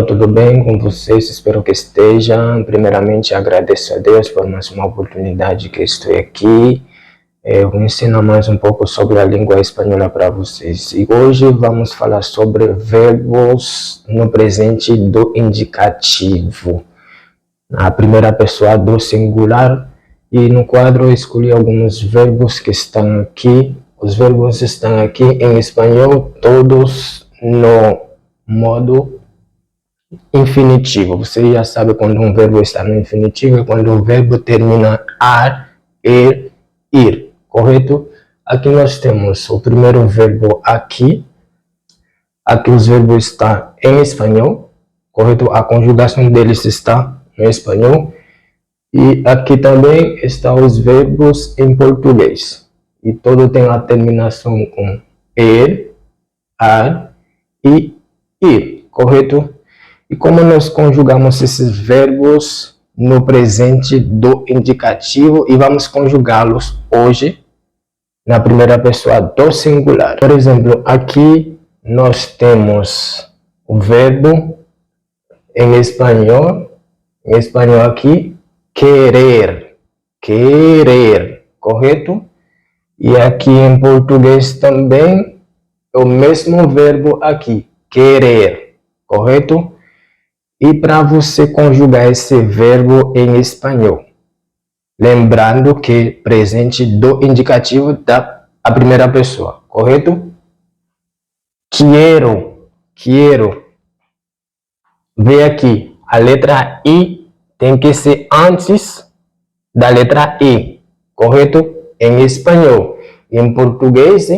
Tudo bem com vocês? Espero que estejam. Primeiramente, agradeço a Deus por mais uma oportunidade que estou aqui. Eu vou ensinar mais um pouco sobre a língua espanhola para vocês. E hoje vamos falar sobre verbos no presente do indicativo, na primeira pessoa do singular. E no quadro eu escolhi alguns verbos que estão aqui. Os verbos estão aqui em espanhol, todos no modo infinitivo. Você já sabe quando um verbo está no infinitivo, quando o verbo termina ar, ir, correto? Aqui nós temos o primeiro verbo aqui. Aqui os verbos estão em espanhol, correto? A conjugação deles está em espanhol. E aqui também estão os verbos em português. E todo tem a terminação com ar e ir, correto? E como nós conjugamos esses verbos no presente do indicativo e vamos conjugá-los hoje na primeira pessoa do singular. Por exemplo, aqui nós temos o verbo em espanhol aqui, querer, correto? E aqui em português também é o mesmo verbo aqui, querer, correto? E para você conjugar esse verbo em espanhol, lembrando que presente do indicativo da a primeira pessoa, correto? Quiero. Vê aqui, a letra I tem que ser antes da letra E, correto? Em espanhol. Em português,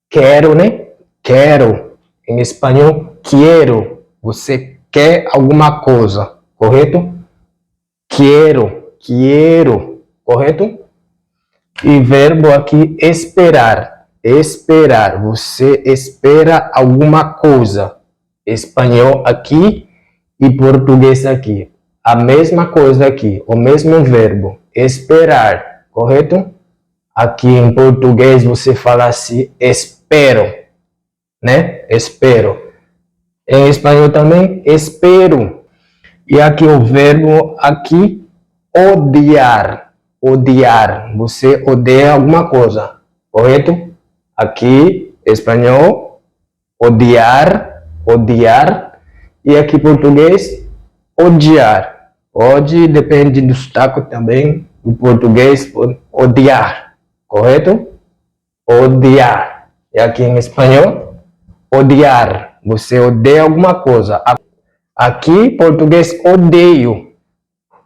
quero, né? Quero. Em espanhol, quiero. Você quer alguma coisa, correto? Quiero, correto? E verbo aqui, esperar. Você espera alguma coisa. Espanhol aqui e português aqui. A mesma coisa aqui, o mesmo verbo, esperar, correto? Aqui em português você fala assim, espero, né? Espero. Em espanhol também, espero. E aqui o verbo aqui, odiar. Você odeia alguma coisa, correto? Aqui, espanhol, odiar. E aqui português, odiar. Depende do sotaque também, do português, odiar, correto? Odiar. E aqui em espanhol, odiar. Você odeia alguma coisa. Aqui, português, odeio.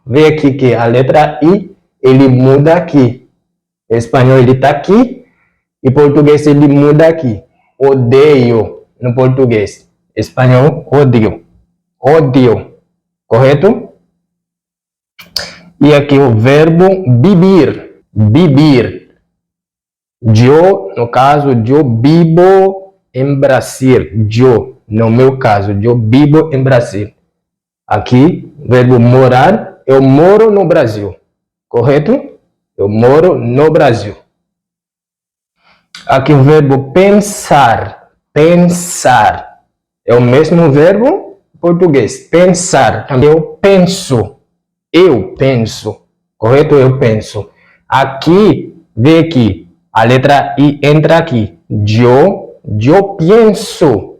Vê aqui que a letra I, ele muda aqui. Espanhol, ele tá aqui. E português, ele muda aqui. Odeio, no português. Espanhol, odio. Correto? E aqui o verbo vivir. Eu, no caso, eu vivo em Brasil. No meu caso, eu vivo em Brasil. Aqui, verbo morar, eu moro no Brasil. Correto? Eu moro no Brasil. Aqui o verbo pensar. É o mesmo verbo português. Pensar. Eu penso. Correto? Eu penso. Aqui, vê aqui. A letra I entra aqui. Eu penso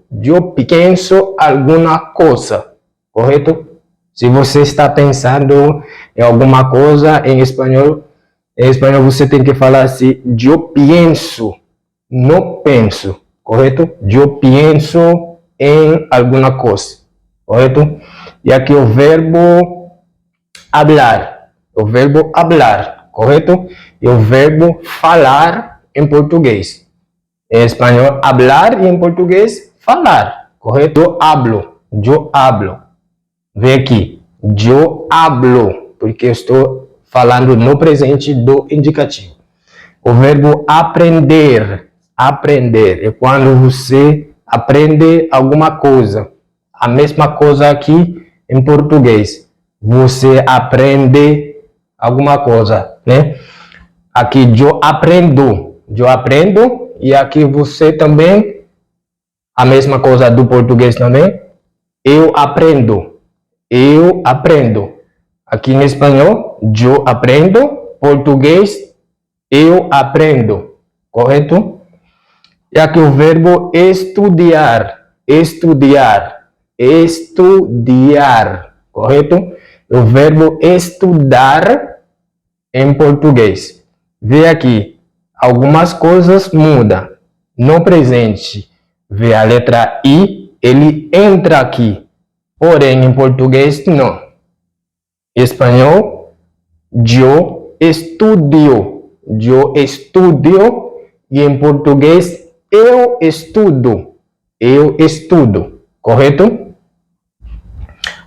alguma coisa, correto? Se você está pensando em alguma coisa em espanhol você tem que falar assim, eu penso, não penso, correto? Eu penso em alguma coisa, correto? E aqui o verbo hablar, correto? E o verbo falar em português. Em espanhol, hablar e em português, falar, correto? Eu hablo. Vê aqui, eu hablo, porque eu estou falando no presente do indicativo. O verbo aprender é quando você aprende alguma coisa. A mesma coisa aqui em português. Você aprende alguma coisa, né? Aqui, eu aprendo. E aqui você também, a mesma coisa do português também, eu aprendo. Eu aprendo. Aqui em espanhol, eu aprendo. Português, eu aprendo. Correto? E aqui o verbo estudar. Estudar. Estudar. Correto? O verbo estudar em português. Vê aqui. Algumas coisas mudam. No presente, vê a letra I, ele entra aqui. Porém, em português, não. Espanhol, eu estudio. Eu estudio. E em português, eu estudo. Eu estudo. Correto?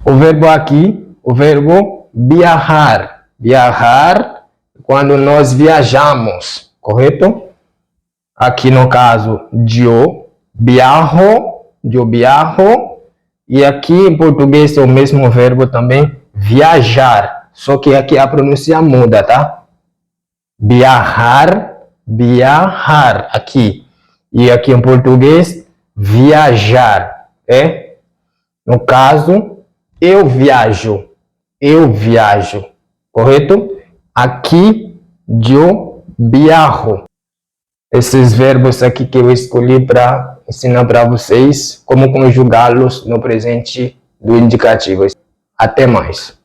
O verbo aqui, o verbo viajar. Viajar, quando nós viajamos. Correto? Aqui no caso, eu viajo. E aqui em português é o mesmo verbo também, viajar. Só que aqui a pronúncia muda, tá? Viajar, viajar, aqui. E aqui em português, viajar, é? No caso, eu viajo, correto? Aqui, eu viajo. Esses verbos aqui que eu escolhi para ensinar para vocês como conjugá-los no presente do indicativo. Até mais.